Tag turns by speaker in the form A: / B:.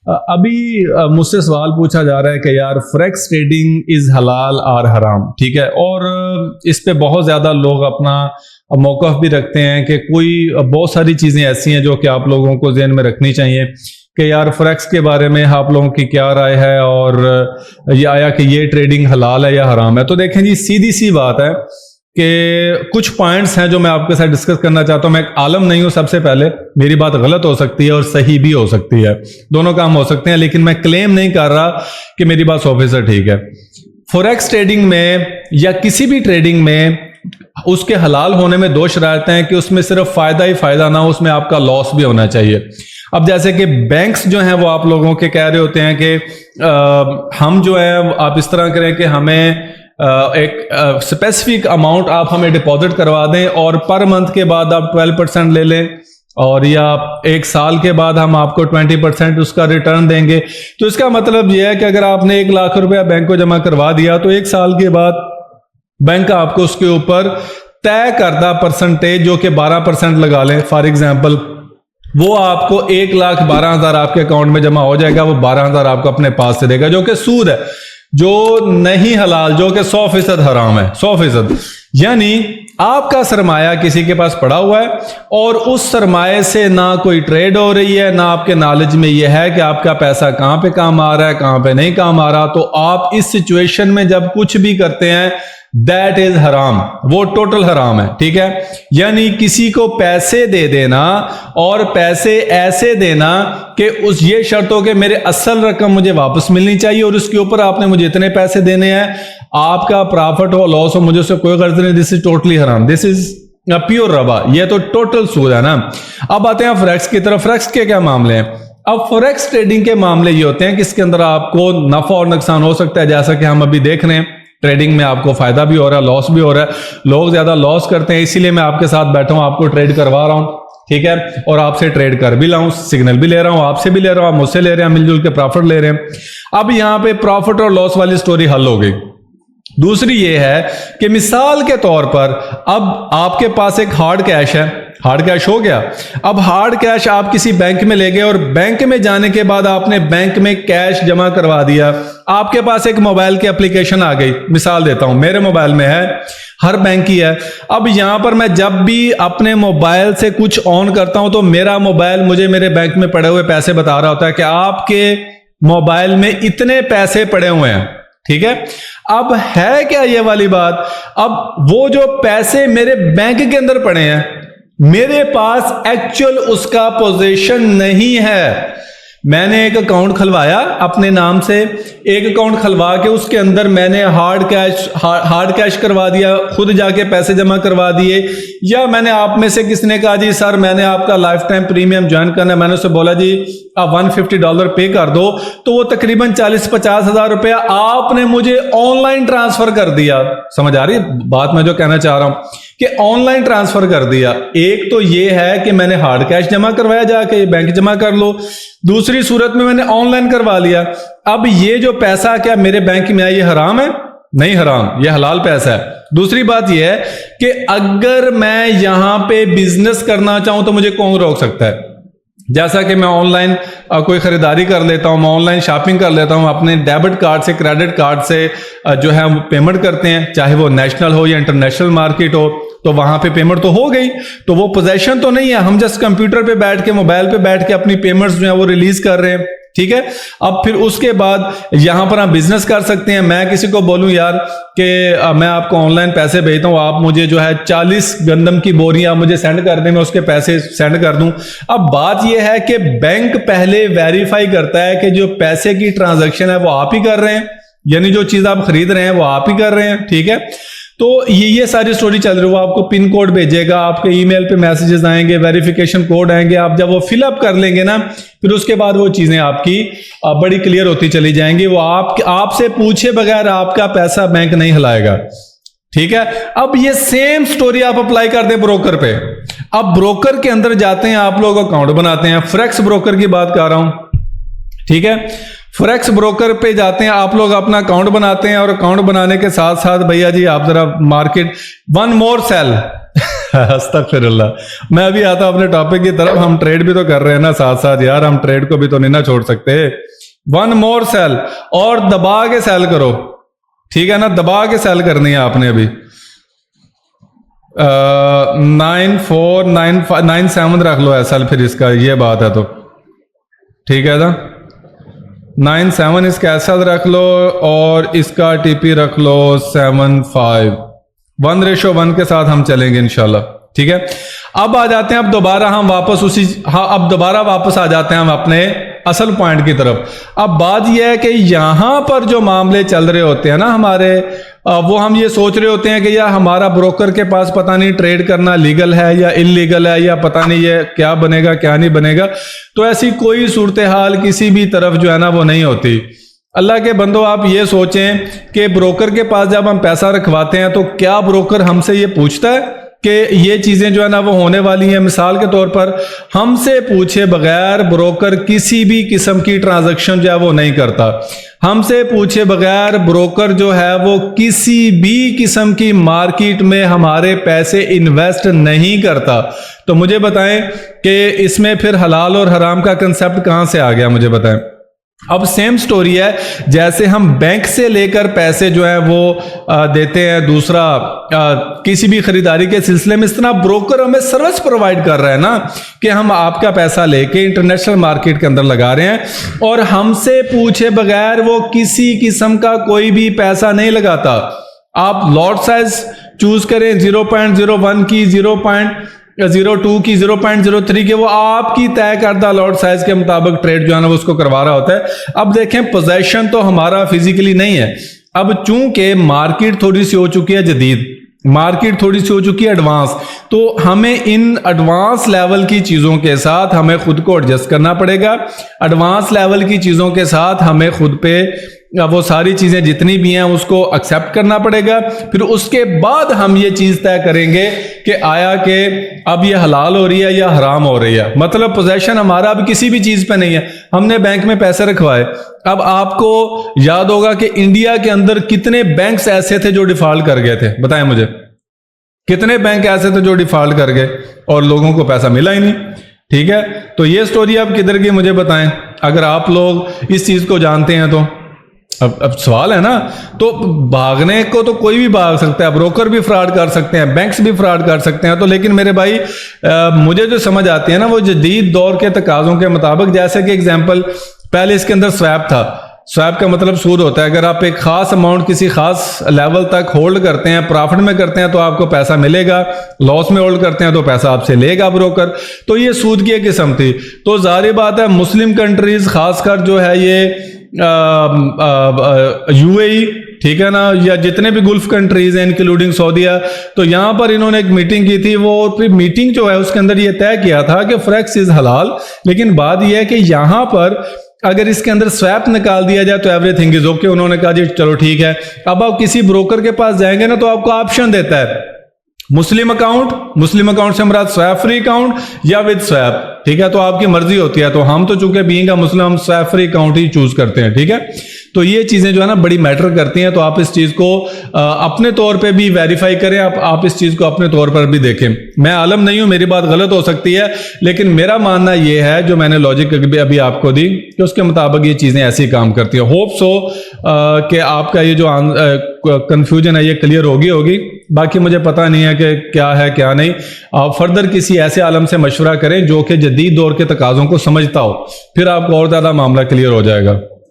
A: अभी मुझसे सवाल पूछा जा रहा है कि यार फॉरेक्स ट्रेडिंग इज हलाल और हराम, ठीक है, और इस पे बहुत ज़्यादा लोग अपना मौक़िफ़ भी रखते हैं कि कोई बहुत सारी चीज़ें ऐसी हैं जो कि आप लोगों को ज़हन में रखनी चाहिए कि यार फॉरेक्स के बारे में आप लोगों की क्या राय है, और ये आया कि ये ट्रेडिंग हलाल है या हराम है। तो देखें जी, सीधी सी बात है कि कुछ पॉइंट्स हैं जो मैं आपके साथ डिस्कस करना चाहता हूं। मैं एक आलम नहीं हूं, सबसे पहले मेरी बात गलत हो सकती है और सही भी हो सकती है, दोनों काम हो सकते हैं, लेकिन मैं क्लेम नहीं कर रहा कि मेरी बात 100% ठीक है। फॉरेक्स ट्रेडिंग में या किसी भी ट्रेडिंग में उसके हलाल होने में दो शरायतें हैं कि उसमें सिर्फ फायदा ही फायदा ना हो, उसमें आपका लॉस भी होना चाहिए। अब जैसे कि बैंक्स जो हैं वो आप लोगों के कह रहे होते हैं कि हम जो है आप इस तरह करें कि हमें एक स्पेसिफिक अमाउंट आप हमें डिपॉजिट करवा दें और पर मंथ के बाद आप 12% ले लें, और या एक साल के बाद हम आपको 20% उसका रिटर्न देंगे। तो इसका मतलब यह है कि अगर आपने 1 लाख रुपया बैंक को जमा करवा दिया तो 1 साल के बाद बैंक आपको उसके ऊपर तय करदा परसेंटेज जो कि 12% लगा लें फॉर एग्जाम्पल, वो आपको 1,12,000 आपके अकाउंट में जमा हो जाएगा। वो 12,000 आपको अपने पास से देगा, जो कि सूद है, जो नहीं हलाल, जो कि 100% हराम है, 100%। यानी आपका सरमाया किसी के पास पड़ा हुआ है और उस सरमाए से ना कोई ट्रेड हो रही है, ना आपके नॉलेज में यह है कि आपका पैसा कहां पे काम आ रहा है, कहां पे नहीं काम आ रहा। तो आप इस सिचुएशन में जब कुछ भी करते हैं दैट इज हराम, वो टोटल हराम है, ठीक है। यानी किसी को पैसे दे देना और पैसे ऐसे देना कि उस ये शर्त हो कि मेरे असल रकम मुझे वापस मिलनी चाहिए और उसके ऊपर आपने मुझे इतने पैसे देने हैं, आपका प्रॉफिट हो लॉस हो मुझे उससे कोई गर्ज नहीं, दिस इज टोटली हराम, दिस इज प्योर रबा, ये तो टोटल सूद है ना। अब आते हैं फॉरेक्स की तरफ। फॉरेक्स के क्या मामले हैं? अब फॉरेक्स ट्रेडिंग के मामले ये होते हैं कि इसके अंदर आपको नफा और नुकसान हो सकता है, जैसा कि हम अभी देख रहे हैं। ट्रेडिंग में आपको फायदा भी हो रहा है, लॉस भी हो रहा है। लोग ज्यादा लॉस करते हैं, इसीलिए मैं आपके साथ बैठा हूं, आपको ट्रेड करवा रहा हूं, ठीक है, और आपसे ट्रेड कर भी रहा हूं, सिग्नल भी ले रहा हूं, आपसे भी ले रहा हूं, आप मुझसे ले रहे हैं, मिलजुल के प्रॉफिट ले रहे हैं। अब यहां पे प्रॉफिट और लॉस वाली स्टोरी हल हो गई। दूसरी ये है कि मिसाल के तौर पर अब आपके पास एक हार्ड कैश है, हार्ड कैश हो गया। अब हार्ड कैश आप किसी बैंक में ले गए और बैंक में जाने के बाद आपने बैंक में कैश जमा करवा दिया। आपके पास एक मोबाइल की एप्लीकेशन आ गई, मिसाल देता हूं, मेरे मोबाइल में है, हर बैंक की है। अब यहां पर मैं जब भी अपने मोबाइल से कुछ ऑन करता हूं तो मेरा मोबाइल मुझे मेरे बैंक में पड़े हुए पैसे बता रहा होता है कि आपके मोबाइल में इतने पैसे पड़े हुए हैं, ठीक है। अब है क्या ये वाली बात, अब वो जो पैसे मेरे बैंक के अंदर पड़े हैं, मेरे पास एक्चुअल उसका पोजीशन नहीं है। मैंने एक अकाउंट खुलवाया अपने नाम से, एक अकाउंट खुलवा के उसके अंदर मैंने हार्ड कैश करवा दिया, खुद जाके पैसे जमा करवा दिए, या मैंने आप में से किसी ने कहा जी सर मैंने आपका लाइफ टाइम प्रीमियम ज्वाइन करना है, मैंने उससे बोला जी आप $150 पे कर दो, तो वो तकरीबन 40-50 हजार रुपया आपने मुझे ऑनलाइन ट्रांसफर कर दिया। समझ आ रही है बात मैं जो कहना चाह रहा हूं कि ऑनलाइन ट्रांसफर कर दिया। एक तो ये है कि मैंने हार्ड कैश जमा करवाया, जाके बैंक जमा कर लो, दूसरी सूरत में मैंने ऑनलाइन करवा लिया। अब ये जो पैसा क्या मेरे बैंक में आया, ये हराम है? नहीं हराम, ये हलाल पैसा है। दूसरी बात यह है कि अगर मैं यहां पे बिजनेस करना चाहूं तो मुझे कौन रोक सकता है? जैसा कि मैं ऑनलाइन कोई खरीदारी कर लेता हूं, मैं ऑनलाइन शॉपिंग कर लेता हूं, अपने डेबिट कार्ड से क्रेडिट कार्ड से जो है पेमेंट करते हैं, चाहे वो नेशनल हो या इंटरनेशनल मार्केट हो, तो वहां पे पेमेंट तो हो गई, तो वो पोजेशन तो नहीं है, हम जस्ट कंप्यूटर पे बैठ के मोबाइल पे बैठ के अपनी पेमेंट्स जो है वो रिलीज कर रहे हैं, ठीक है। अब फिर उसके बाद यहां पर हम बिजनेस कर सकते हैं। मैं किसी को बोलूं यार कि मैं आपको ऑनलाइन पैसे भेजता हूं, आप मुझे जो है 40 गंदम की बोरियां मुझे सेंड कर दें, मैं उसके पैसे सेंड कर दूं। अब बात यह है कि बैंक पहले वेरीफाई करता है कि जो पैसे की ट्रांजैक्शन है वो आप ही कर रहे हैं, यानी जो चीज आप खरीद रहे हैं वो आप ही कर रहे हैं, ठीक है। तो ये सारी स्टोरी चल रही है। वो आपको पिन कोड भेजेगा, आपके ईमेल पे मैसेजेस आएंगे, वेरिफिकेशन कोड आएंगे, आप जब वो फिलअप कर लेंगे ना, फिर उसके बाद वो चीजें आपकी बड़ी क्लियर होती चली जाएंगी। वो आपसे पूछे बगैर आपका पैसा बैंक नहीं हिलाएगा, ठीक है। अब ये सेम स्टोरी आप अप्लाई कर दें ब्रोकर पे। अब ब्रोकर के अंदर जाते हैं, आप लोग अकाउंट बनाते हैं, फॉरेक्स ब्रोकर की बात कर रहा हूं, ठीक है। फॉरेक्स ब्रोकर पे जाते हैं, आप लोग अपना अकाउंट बनाते हैं, और अकाउंट बनाने के साथ साथ भैया जी आप जरा मार्केट वन मोर सेल अस्तगफिरुल्लाह। मैं अभी आता हूं अपने टॉपिक की तरफ। हम ट्रेड भी तो कर रहे हैं ना साथ साथ यार, हम ट्रेड को भी तो नहीं ना छोड़ सकते। वन मोर सेल, और दबा के सेल करो, ठीक है ना, दबा के सेल करनी है आपने। अभी 949597 रख लो एसएल, फिर इसका ये बात है तो ठीक है ना। 97 इसका एसएल रख लो और इसका टीपी रख लो 75। 1:1 के साथ हम चलेंगे इंशाल्लाह, ठीक है। अब आ जाते हैं, अब दोबारा हम वापस अब दोबारा वापस आ जाते हैं हम अपने असल पॉइंट की तरफ। अब बात यह है कि यहां पर जो मामले चल रहे होते हैं ना हमारे, वो हम ये सोच रहे होते हैं कि यार हमारा ब्रोकर के पास पता नहीं ट्रेड करना लीगल है या इलीगल है, या पता नहीं ये क्या बनेगा क्या नहीं बनेगा। तो ऐसी कोई सूरत हाल किसी भी तरफ जो है ना वो नहीं होती। अल्लाह के बंदो, आप ये सोचें कि ब्रोकर के पास जब हम पैसा रखवाते हैं तो क्या ब्रोकर हमसे ये पूछता है कि ये चीजें जो है ना वो होने वाली हैं? मिसाल के तौर पर हमसे पूछे बगैर ब्रोकर किसी भी किस्म की ट्रांजैक्शन जो है वो नहीं करता। हमसे पूछे बगैर ब्रोकर जो है वो किसी भी किस्म की मार्केट में हमारे पैसे इन्वेस्ट नहीं करता। तो मुझे बताएं कि इसमें फिर हलाल और हराम का कंसेप्ट कहां से आ गया, मुझे बताएं। अब सेम स्टोरी है, जैसे हम बैंक से लेकर पैसे जो है वो देते हैं दूसरा किसी भी खरीदारी के सिलसिले में, इस तरह ब्रोकर हमें सर्विस प्रोवाइड कर रहा है ना कि हम आपका पैसा लेके इंटरनेशनल मार्केट के अंदर लगा रहे हैं और हमसे पूछे बगैर वो किसी किस्म का कोई भी पैसा नहीं लगाता। आप लॉट साइज चूज करें 0.01 की, 0.02 की, 0.03 की, वो आपकी तय करदा लॉट साइज के मुताबिक ट्रेड जो है ना वो उसको करवा रहा होता है। अब देखें, पोजीशन तो हमारा फिजिकली नहीं है। अब चूंकि मार्केट थोड़ी सी हो चुकी है जदीद, मार्केट थोड़ी सी हो चुकी है एडवांस, तो हमें इन एडवांस लेवल की चीजों के साथ हमें खुद को एडजस्ट करना पड़ेगा। एडवांस लेवल की चीजों के साथ हमें खुद पे वो सारी चीजें जितनी भी हैं उसको एक्सेप्ट करना पड़ेगा। फिर उसके बाद हम ये चीज तय करेंगे कि आया कि अब ये हलाल हो रही है या हराम हो रही है। मतलब पोजीशन हमारा अब किसी भी चीज पे नहीं है। हमने बैंक में पैसे रखवाए। अब आपको याद होगा कि इंडिया के अंदर कितने बैंक्स ऐसे थे जो डिफॉल्ट कर गए थे, बताएं मुझे। कितने बैंक ऐसे थे जो डिफॉल्ट कर गए और लोगों को पैसा मिला ही नहीं, ठीक है। तो ये स्टोरी अब किधर की मुझे बताएं, अगर आप लोग इस चीज को जानते हैं तो। अब सवाल है ना, तो भागने को तो कोई भी भाग सकता है, ब्रोकर भी फ्रॉड कर सकते हैं, बैंक्स भी फ्रॉड कर सकते हैं। तो लेकिन मेरे भाई मुझे जो समझ आती है ना वो जदीद दौर के तकाजों के मुताबिक, जैसे कि एग्जांपल पहले इसके अंदर स्वैप था। स्वैप का मतलब सूद होता है। अगर आप एक खास अमाउंट किसी खास लेवल तक होल्ड करते हैं, प्रॉफिट में करते हैं तो आपको पैसा मिलेगा, लॉस में होल्ड करते हैं तो पैसा आपसे लेगा ब्रोकर। तो ये सूद की एक किस्म थी। तो जाहिर बात है मुस्लिम कंट्रीज खासकर जो है ये यूएई, ठीक है ना, या जितने भी गुल्फ कंट्रीज हैं इंक्लूडिंग सऊदीया, तो यहां पर इन्होंने एक मीटिंग की थी। वो फिर मीटिंग जो है उसके अंदर ये तय किया था कि फ्रेक्स इज हलाल, लेकिन बात यह है कि यहां पर अगर इसके अंदर स्वैप निकाल दिया जाए तो एवरीथिंग इज ओके। उन्होंने कहा जी चलो ठीक है। अब आप किसी ब्रोकर के पास जाएंगे ना तो आपको ऑप्शन देता है मुस्लिम अकाउंट से मुराद स्वैप फ्री अकाउंट या विद स्वैप, ठीक है। तो आपकी मर्जी होती है। तो हम तो चूंकि बीइंग अ मुस्लिम हम स्वैप फ्री अकाउंट ही चूज करते हैं, ठीक है। तो ये चीजें जो है ना बड़ी मैटर करती हैं। तो आप इस चीज को अपने तौर पे भी वेरीफाई करें, आप इस चीज को अपने तौर पर भी देखें। मैं आलम नहीं हूं, मेरी बात गलत हो सकती है, लेकिन मेरा मानना यह है जो मैंने लॉजिक अभी आपको दी कि उसके मुताबिक ये चीजें ऐसी काम करती हैं। होप सो कि आपका ये जो कंफ्यूजन है ये क्लियर होगी। बाकी मुझे पता नहीं है कि क्या है क्या नहीं। आप फर्दर किसी ऐसे आलम से मशवरा करें जो कि जदीद दौर के तकाजों को समझता हो, फिर आपको और ज्यादा मामला क्लियर हो जाएगा।